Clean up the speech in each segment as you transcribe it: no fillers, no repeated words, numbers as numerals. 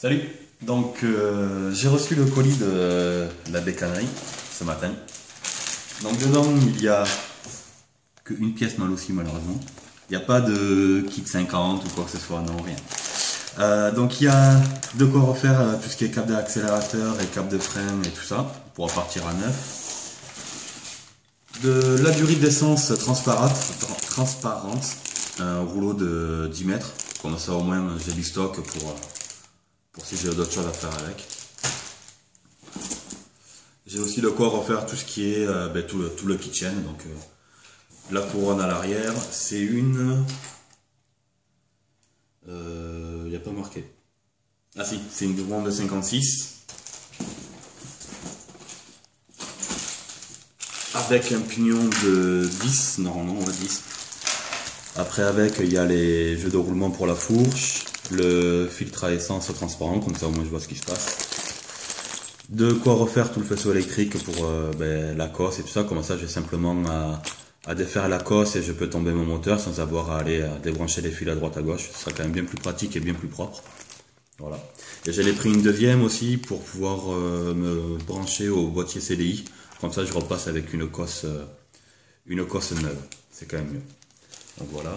Salut. Donc j'ai reçu le colis de la bécannerie ce matin. Donc dedans il y a qu'une pièce mal aussi malheureusement. Il n'y a pas de kit 50 ou quoi que ce soit, non rien. Donc il y a de quoi refaire tout ce qui est câble d'accélérateur et câble de frein et tout ça pour repartir à neuf. De la durite d'essence transparente, un rouleau de 10 mètres, comme ça au moins j'ai du stock pour si j'ai d'autres choses à faire avec. J'ai aussi de quoi refaire tout ce qui est tout le kitchen, donc la couronne à l'arrière, c'est une... il n'y a pas marqué. Ah si, c'est une couronne de 56. Avec un pignon de 10, normalement, ouais, 10. Après, avec, il y a les jeux de roulement pour la fourche, le filtre à essence transparent, comme ça au moins je vois ce qui se passe. De quoi refaire tout le faisceau électrique pour la cosse et tout ça, comme ça j'ai simplement à défaire la cosse et je peux tomber mon moteur sans avoir à aller débrancher les fils à droite à gauche. Ce sera quand même bien plus pratique et bien plus propre. Voilà. Et j'allais pris une deuxième aussi pour pouvoir me brancher au boîtier CDI. Comme ça je repasse avec une cosse neuve. C'est quand même mieux. Donc voilà.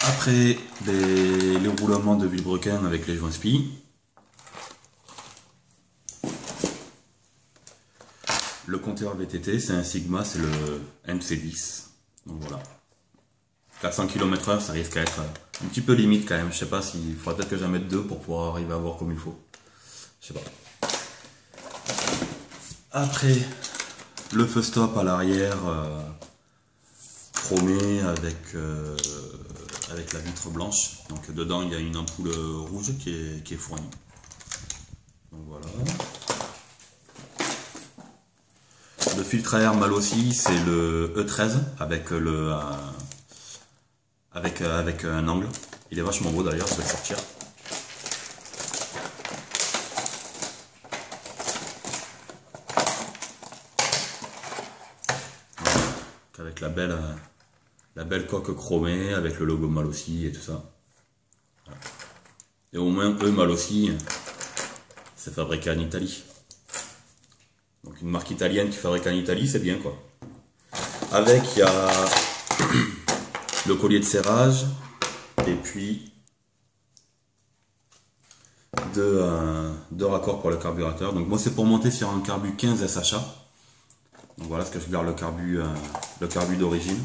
Après les roulements de vilebrequin avec les joints spi. Le compteur VTT, c'est un Sigma, c'est le MC10. Donc voilà. 400 km/h, ça risque à être un petit peu limite quand même. Je sais pas s'il faudra peut-être que j'en mette deux pour pouvoir arriver à voir comme il faut. Je sais pas. Après, le feu stop à l'arrière, chromé avec la vitre blanche. Donc dedans, il y a une ampoule rouge qui est fournie. Donc voilà. Le filtre à air mal aussi, c'est le E13 avec un angle. Il est vachement beau d'ailleurs, je vais le sortir. Avec la belle coque chromée, avec le logo mal aussi et tout ça. Voilà. Et au moins mal aussi, c'est fabriqué en Italie. Donc une marque italienne qui fabrique en Italie, c'est bien quoi. Avec, il y a le collier de serrage, et puis deux raccords pour le carburateur. Donc moi c'est pour monter sur un carbu 15 SHA. Donc voilà ce que je garde le carbu d'origine.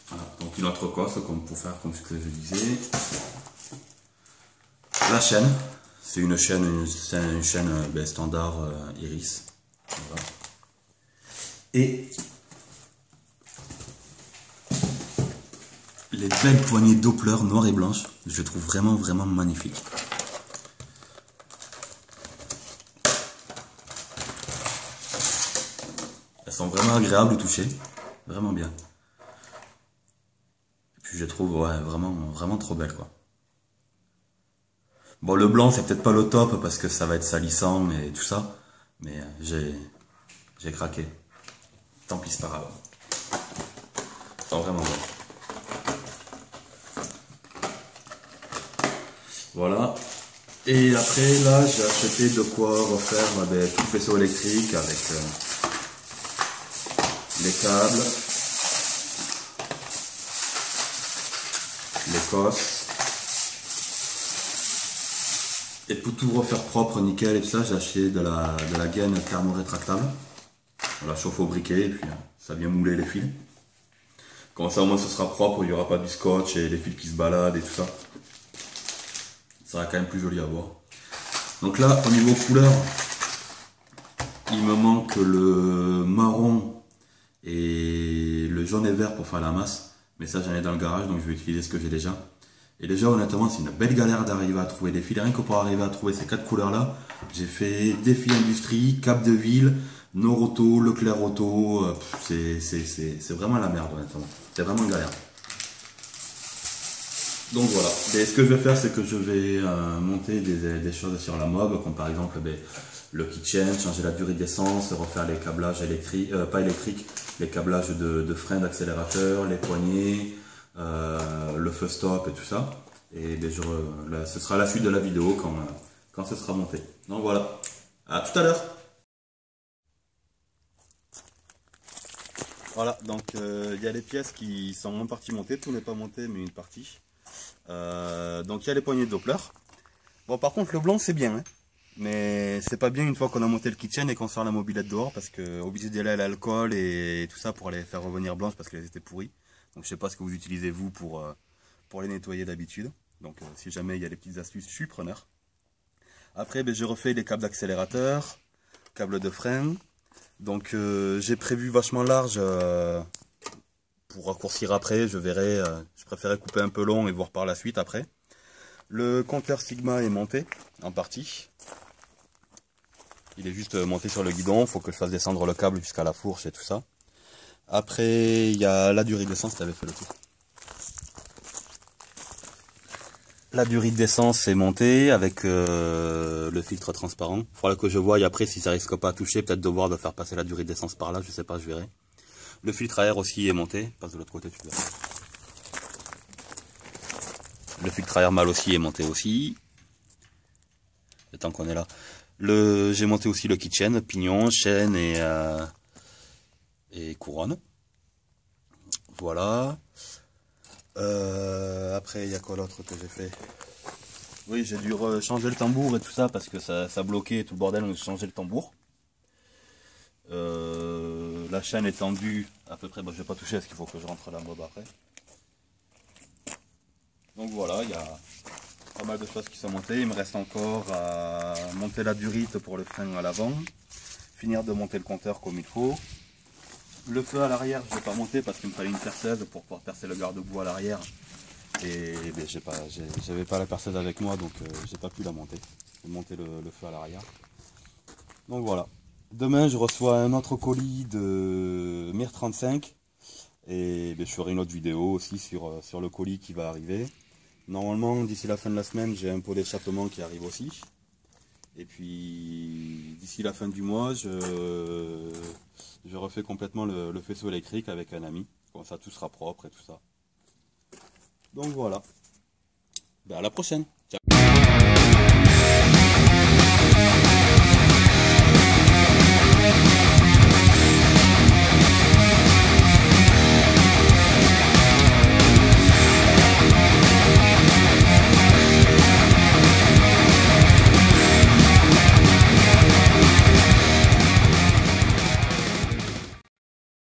Voilà, donc une autre cosse comme pour faire comme ce que je disais. La chaîne. C'est une chaîne standard Iris. Voilà. Et les belles poignées Doppler noires et blanches, je trouve vraiment magnifiques. Elles sont vraiment agréables au toucher, vraiment bien. Et puis je trouve vraiment trop belles quoi. Bon, le blanc, c'est peut-être pas le top parce que ça va être salissant et tout ça. Mais j'ai craqué. Tant pis, c'est pas grave. C'est vraiment bon. Voilà. Et après, là, j'ai acheté de quoi refaire tout le faisceau électrique avec les câbles, les cosses. Et pour tout refaire propre, nickel et tout ça, j'ai acheté de la gaine thermo-rétractable. Voilà, chauffe au briquet et puis ça vient mouler les fils. Comme ça au moins ce sera propre, il n'y aura pas du scotch et les fils qui se baladent et tout ça. Ça sera quand même plus joli à voir. Donc là, au niveau couleur, il me manque le marron et le jaune et vert pour faire la masse. Mais ça j'en ai dans le garage, donc je vais utiliser ce que j'ai déjà. Et déjà honnêtement c'est une belle galère d'arriver à trouver des fils. Rien que pour arriver à trouver ces 4 couleurs là, j'ai fait Défi Industrie, Cap de Ville, Noroto, Leclerc Auto, c'est vraiment la merde honnêtement. C'est vraiment une galère. Donc voilà. Et ce que je vais faire, c'est que je vais monter des choses sur la mob, comme par exemple le kitchen, changer la durée d'essence, refaire les câblages électriques, pas électriques, les câblages de freins, d'accélérateur, les poignées, le feu stop et tout ça. Et ce sera la suite de la vidéo quand ce sera monté. Donc voilà. À tout à l'heure. Voilà, donc il y a les pièces qui sont en partie montées, tout n'est pas monté mais une partie. Donc il y a les poignées de Doppler. Bon par contre le blanc c'est bien, hein, mais c'est pas bien une fois qu'on a monté le kitchen et qu'on sort la mobilette dehors parce que obligé d'y aller à l'alcool et tout ça pour les faire revenir blanches parce qu'elles étaient pourries. Donc je sais pas ce que vous utilisez vous pour les nettoyer d'habitude. Donc si jamais il y a des petites astuces, je suis preneur. Après je refais les câbles d'accélérateur, câbles de frein. Donc j'ai prévu vachement large pour raccourcir après, je verrai, je préférais couper un peu long et voir par la suite après. Le compteur Sigma est monté en partie. Il est juste monté sur le guidon, il faut que je fasse descendre le câble jusqu'à la fourche et tout ça. Après il y a la durée d'essence, tu avais fait le tour. La durée d'essence est montée avec le filtre transparent. Il faudra que je voie après si ça risque pas à toucher, peut-être devoir de faire passer la durée d'essence par là, je sais pas, je verrai. Le filtre à air aussi est monté, passe de l'autre côté, tu verras. Le filtre à air mâle aussi est monté aussi. Et tant qu'on est là. J'ai monté aussi le kitchen, pignon, chaîne et couronne. Voilà. Après, il y a quoi d'autre que j'ai fait? Oui, j'ai dû changer le tambour et tout ça parce que ça bloquait et tout le bordel, donc j'ai changé le tambour. La chaîne est tendue à peu près, bon, je vais pas toucher parce qu'il faut que je rentre la mob après. Donc voilà, il y a pas mal de choses qui sont montées. Il me reste encore à monter la durite pour le frein à l'avant, finir de monter le compteur comme il faut. Le feu à l'arrière, je ne vais pas monter parce qu'il me fallait une perceuse pour pouvoir percer le garde-boue à l'arrière. Et ben, j'avais pas la perceuse avec moi, donc j'ai pas pu la monter. J'ai monté le feu à l'arrière. Donc voilà. Demain, je reçois un autre colis de Mir 35 et ben, je ferai une autre vidéo aussi sur le colis qui va arriver. Normalement, d'ici la fin de la semaine, j'ai un pot d'échappement qui arrive aussi. Et puis, d'ici la fin du mois, je refais complètement le faisceau électrique avec un ami. Comme ça, tout sera propre et tout ça. Donc voilà. Ben, à la prochaine.